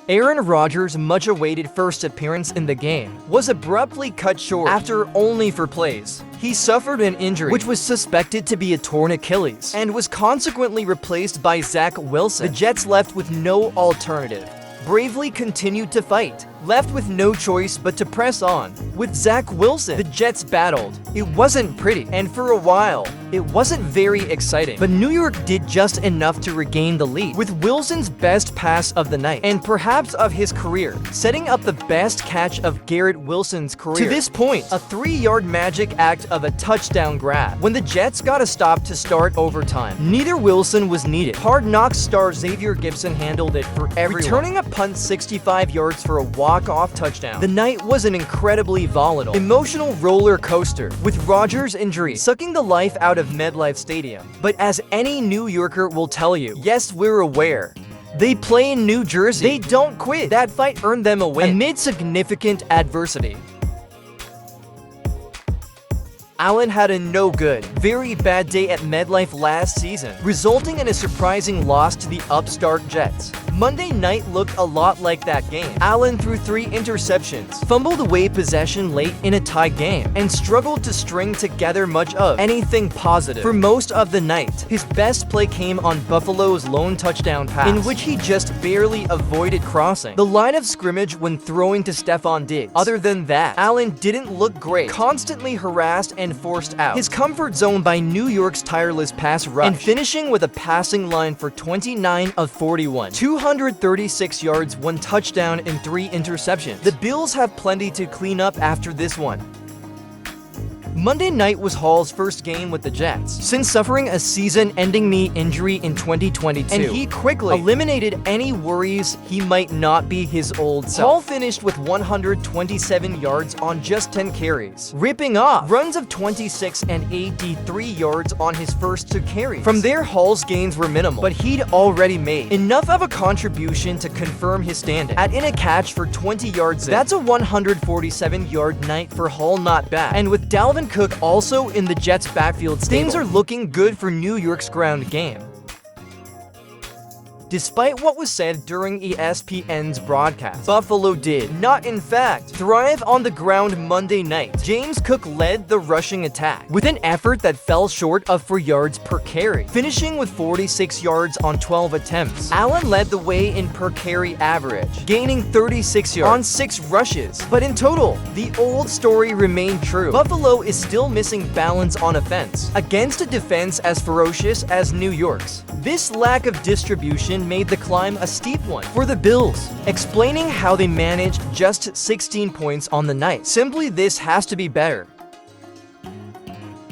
Aaron Rodgers' much-awaited first appearance in the game was abruptly cut short after only 4 plays. He suffered an injury, which was suspected to be a torn Achilles, and was consequently replaced by Zach Wilson. The Jets left with no alternative, bravely continued to fight, left with no choice but to press on. With Zach Wilson, the Jets battled. It wasn't pretty, and for a while, it wasn't very exciting. But New York did just enough to regain the lead, with Wilson's best pass of the night, and perhaps of his career, setting up the best catch of Garrett Wilson's career. To this point, a 3-yard magic act of a touchdown grab, when the Jets got a stop to start overtime. Neither Wilson was needed. Hard Knocks star Xavier Gipson handled it for everyone, returning a punt 65 yards for a walk-off touchdown. The night was an incredibly volatile, emotional roller coaster, with Rodgers' injury sucking the life out of MetLife Stadium. But as any New Yorker will tell you, yes, we're aware. They play in New Jersey. They don't quit. That fight earned them a win amid significant adversity. Allen had a no-good, very bad day at MetLife last season, resulting in a surprising loss to the upstart Jets. Monday night looked a lot like that game. Allen threw 3 interceptions, fumbled away possession late in a tie game, and struggled to string together much of anything positive for most of the night. His best play came on Buffalo's lone touchdown pass, in which he just barely avoided crossing the line of scrimmage when throwing to Stefon Diggs. Other than that, Allen didn't look great, constantly harassed and forced out his comfort zone by New York's tireless pass rush, and finishing with a passing line for 29 of 41, 236 yards, 1 touchdown, and 3 interceptions. The Bills have plenty to clean up after this one. Monday night was Hall's first game with the Jets since suffering a season-ending knee injury in 2022, and he quickly eliminated any worries he might not be his old self. Hall finished with 127 yards on just 10 carries, ripping off runs of 26 and 83 yards on his first 2 carries. From there, Hall's gains were minimal, but he'd already made enough of a contribution to confirm his standing. Add in a catch for 20 yards that's a 147-yard night for Hall, not bad. And with Dalvin Cook also in the Jets' backfield stable, things are looking good for New York's ground game. Despite what was said during ESPN's broadcast, Buffalo did not, in fact, thrive on the ground Monday night. James Cook led the rushing attack with an effort that fell short of 4 yards per carry, finishing with 46 yards on 12 attempts. Allen led the way in per carry average, gaining 36 yards on 6 rushes. But in total, the old story remained true. Buffalo is still missing balance on offense against a defense as ferocious as New York's. This lack of distribution made the climb a steep one for the Bills, explaining how they managed just 16 points on the night. Simply, this has to be better.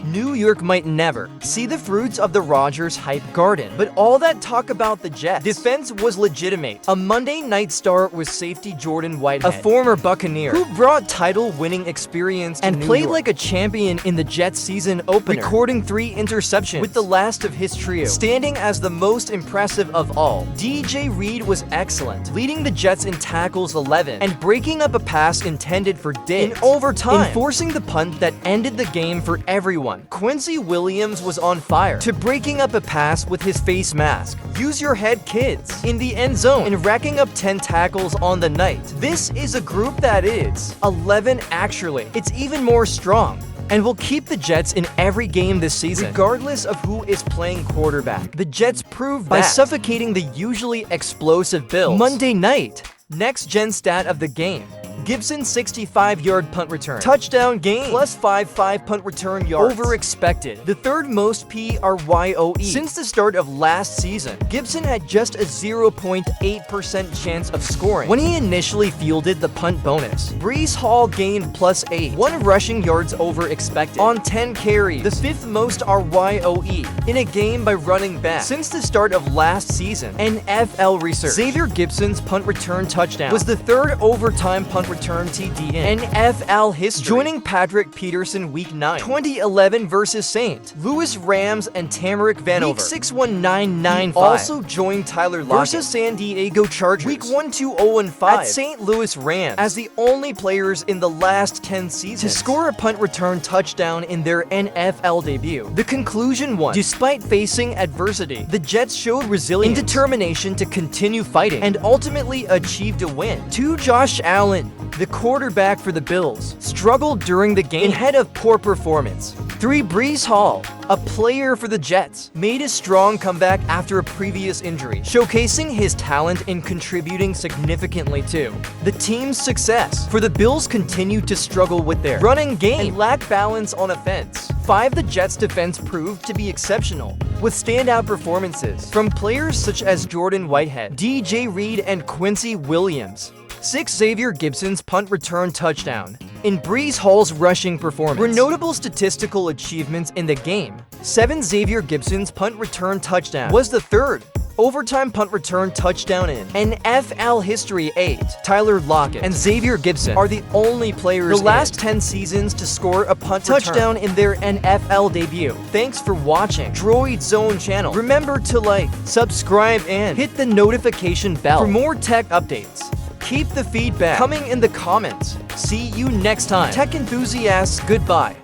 New York might never see the fruits of the Rodgers hype garden, but all that talk about the Jets' defense was legitimate. A Monday night star was safety Jordan Whitehead, a former Buccaneer who brought title-winning experience and played like a champion in the Jets season opener, recording 3 interceptions with the last of his trio, standing as the most impressive of all. DJ Reed was excellent, leading the Jets in tackles 11 and breaking up a pass intended for Diggs in overtime, enforcing the punt that ended the game for everyone. Quincy Williams was on fire to breaking up a pass with his face mask. Use your head, kids, in the end zone and racking up 10 tackles on the night. This is a group that is 11 actually. It's even more strong and will keep the Jets in every game this season, regardless of who is playing quarterback. The Jets proved by suffocating the usually explosive Bills Monday night. Next gen stat of the game: Gipson's 65-yard punt return touchdown game plus 5 punt return yards over expected, the 3rd most PRYOE since the start of last season. Gipson had just a 0.8% chance of scoring when he initially fielded the punt bonus. Breece Hall gained plus 8, 1 rushing yards over expected on 10 carries, the 5th most RYOE in a game by running back since the start of last season. NFL research: Xavier Gipson's punt return touchdown was the 3rd overtime punt return return TD in NFL history, joining Patrick Peterson Week 9, 2011 versus St. Louis Rams and Tamarick Vanover. Week 61995. He also joined Tyler Lockett versus San Diego Chargers. Week 12015 at St. Louis Rams as the only players in the last 10 seasons to score a punt return touchdown in their NFL debut. The conclusion was, despite facing adversity, the Jets showed resilience and determination to continue fighting and ultimately achieved a win. 2. Josh Allen, the quarterback for the Bills, struggled during the game ahead of poor performance. 3. Breece Hall, a player for the Jets, made a strong comeback after a previous injury, showcasing his talent and contributing significantly to the team's success. For the Bills continued to struggle with their running game and lack balance on offense. 5. The Jets' defense proved to be exceptional, with standout performances from players such as Jordan Whitehead, DJ Reed, and Quincy Williams. 6. Xavier Gibson's punt return touchdown in Breece Hall's rushing performance were notable statistical achievements in the game. 7. Xavier Gibson's punt return touchdown was the third overtime punt return touchdown in NFL history. 8. Tyler Lockett and Xavier Gibson are the only players the last 10 seasons to score a punt touchdown in their NFL debut. Thanks for watching Droid Zone channel. Remember to like, subscribe, and hit the notification bell for more tech updates. Keep the feedback coming in the comments. See you next time. Tech enthusiasts, goodbye.